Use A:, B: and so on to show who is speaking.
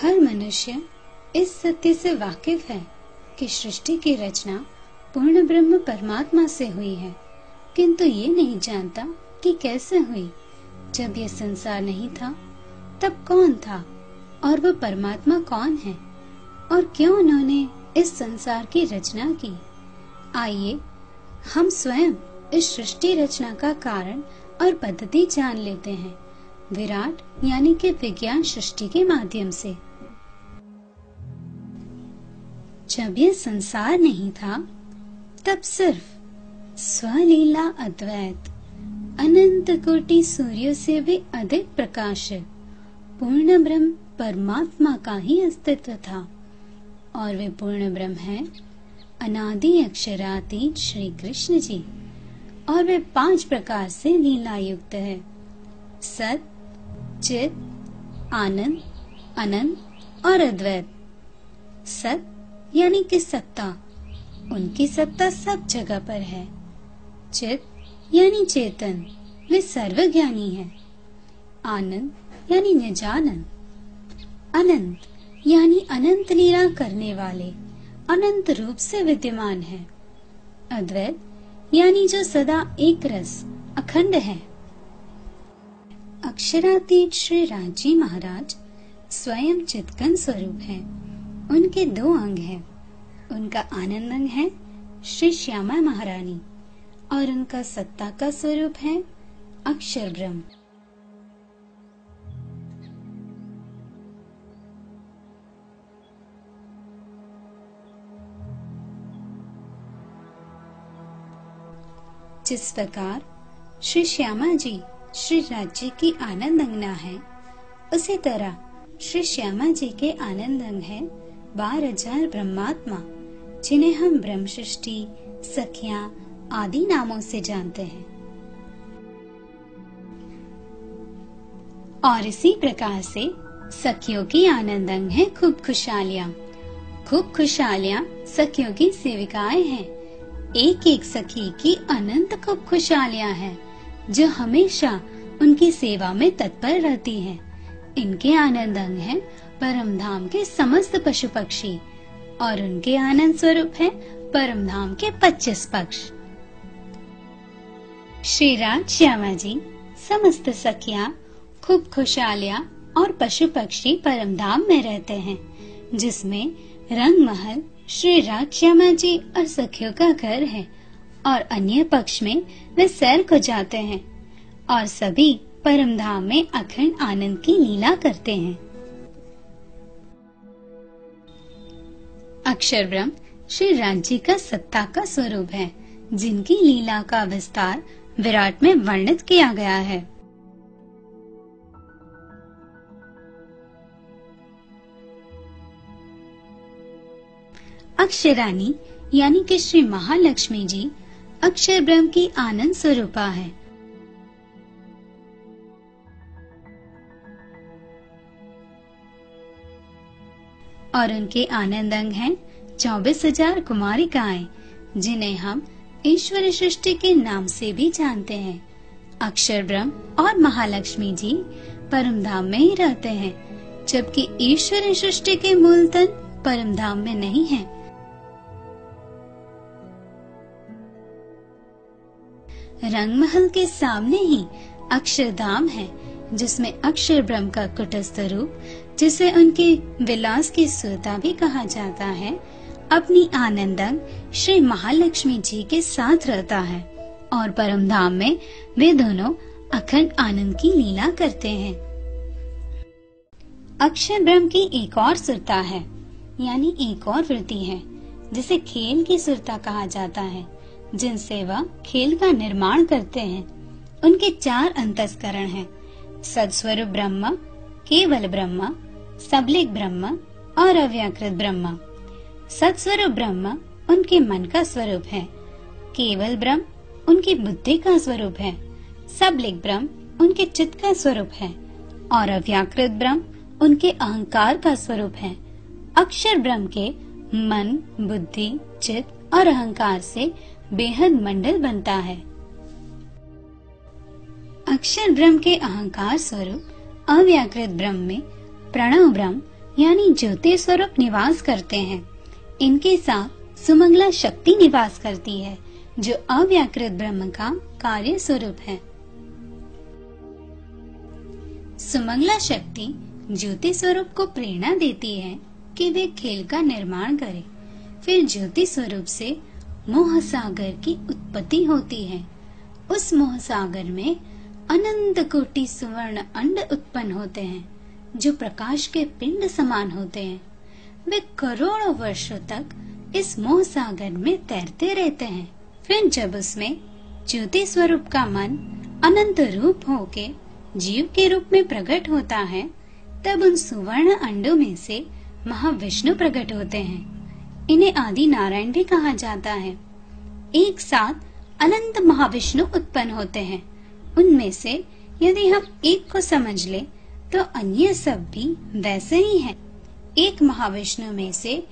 A: हर मनुष्य इस सत्य से वाकिफ है कि सृष्टि की रचना पूर्ण ब्रह्म परमात्मा से हुई है, किंतु ये नहीं जानता कि कैसे हुई। जब यह संसार नहीं था तब कौन था और वह परमात्मा कौन है और क्यों उन्होंने इस संसार की रचना की। आइए हम स्वयं इस सृष्टि रचना का कारण और पद्धति जान लेते हैं, विराट यानी कि विज्ञान सृष्टि के माध्यम से। जब यह संसार नहीं था तब सिर्फ स्वलीला अद्वैत अनंत कोटि सूर्यों से भी अधिक प्रकाश पूर्ण ब्रह्म परमात्मा का ही अस्तित्व था, और वे पूर्ण ब्रह्म है अनादि अक्षरातीत श्री कृष्ण जी, और वे 5 प्रकार से लीला युक्त है, सत, चित, आनंद, अनंत और अद्वैत। सत यानी कि सत्ता, उनकी सत्ता सब जगह पर है। चित यानी चेतन, वे सर्वज्ञानी है। आनंद यानी निजानंद। अनंत यानी अनंत लीला करने वाले, अनंत रूप से विद्यमान है। अद्वैत यानी जो सदा एक रस अखंड है। अक्षरातीत श्री राजी महाराज स्वयं चित्कन स्वरूप है। उनके 2 अंग हैं। उनका आनंद अंग है श्री श्यामा महारानी, और उनका सत्ता का स्वरूप है अक्षर ब्रह्म। जिस प्रकार श्री श्यामा जी श्री राज्य की आनंद अंगना है, उसी तरह श्री श्यामा जी के आनंद अंग है 12,000 ब्रह्मात्मा, जिन्हें हम ब्रह्म सृष्टि, सखियां आदि नामों से जानते हैं। और इसी प्रकार से सखियों की आनंद अंग है खूब खुशहालियां। खूब खुशहालियां सखियों की सेविकाएं हैं। एक एक सखी की अनंत खूब खुशहालियां हैं, जो हमेशा उनकी सेवा में तत्पर रहती हैं। इनके आनंद अंग हैं परम धाम के समस्त पशु पक्षी, और उनके आनंद स्वरूप है परम धाम के 25 पक्ष। श्री राज श्यामा जी, समस्त सखियां, खूब खुशहालियां और पशु पक्षी परम धाम में रहते हैं, जिसमें रंग महल श्री राज श्यामा जी और सखियों का घर है, और अन्य पक्ष में वे सैर को जाते हैं, और सभी परम धाम में अखंड आनंद की लीला करते हैं। अक्षर ब्रह्म श्री राज जी का सत्ता का स्वरूप है, जिनकी लीला का विस्तार विराट में वर्णित किया गया है। अक्षरानी यानी कि श्री महालक्ष्मी जी अक्षर ब्रह्म की आनंद स्वरूपा है। और उनके आनंद अंग हैं 24,000 कुमारिकाएं, जिन्हें हम ईश्वर सृष्टि के नाम से भी जानते हैं। अक्षर ब्रह्म और महालक्ष्मी जी परम धाम में ही रहते हैं, जबकि ईश्वर सृष्टि के मूल तन परम धाम में नहीं है। रंगमहल के सामने ही अक्षरधाम है, जिसमें अक्षर ब्रह्म का कुटस्थ रूप, जिसे उनके विलास की सुरता भी कहा जाता है, अपनी आनंदंग श्री महालक्ष्मी जी के साथ रहता है, और परम धाम में वे दोनों अखंड आनंद की लीला करते हैं। अक्षर ब्रह्म की एक और सुरता है, यानी एक और वृत्ति है, जिसे खेल की सुरता कहा जाता है, जिनसे वह खेल का निर्माण करते हैं। उनके 4 अंतस्करण हैं: सदस्वरूप ब्रह्म, केवल ब्रह्म, सबलिक ब्रह्म और अव्याकृत ब्रह्म। सदस्वरूप ब्रह्म उनके मन का स्वरूप है, केवल ब्रह्म उनकी बुद्धि का स्वरूप है, सबलिक ब्रह्म उनके चित्त का स्वरूप है, और अव्याकृत ब्रह्म उनके अहंकार का स्वरूप है। अक्षर ब्रह्म के मन, बुद्धि, चित्त और अहंकार से बेहद मंडल बनता है। अक्षर ब्रह्म के अहंकार स्वरूप अव्याकृत ब्रह्म में प्रणव ब्रह्म यानी ज्योति स्वरूप निवास करते हैं। इनके साथ सुमंगला शक्ति निवास करती है, जो अव्याकृत ब्रह्म का कार्य स्वरूप है। सुमंगला शक्ति ज्योति स्वरूप को प्रेरणा देती है कि वे खेल का निर्माण करें। फिर ज्योति स्वरूप से मोह सागर की उत्पत्ति होती है। उस मोह सागर में अनंत कोटि सुवर्ण अंड उत्पन्न होते हैं, जो प्रकाश के पिंड समान होते हैं। वे करोड़ों वर्षों तक इस मोह सागर में तैरते रहते हैं। फिर जब उसमें ज्योति स्वरूप का मन अनंत रूप होके जीव के रूप में प्रकट होता है, तब उन सुवर्ण अंडों में से महाविष्णु प्रकट होते हैं। इन्हें आदि नारायण भी कहा जाता है। एक साथ अनंत महाविष्णु उत्पन्न होते हैं। उनमें से यदि हम एक को समझ ले तो अन्य सब भी वैसे ही हैं। एक महाविष्णु में से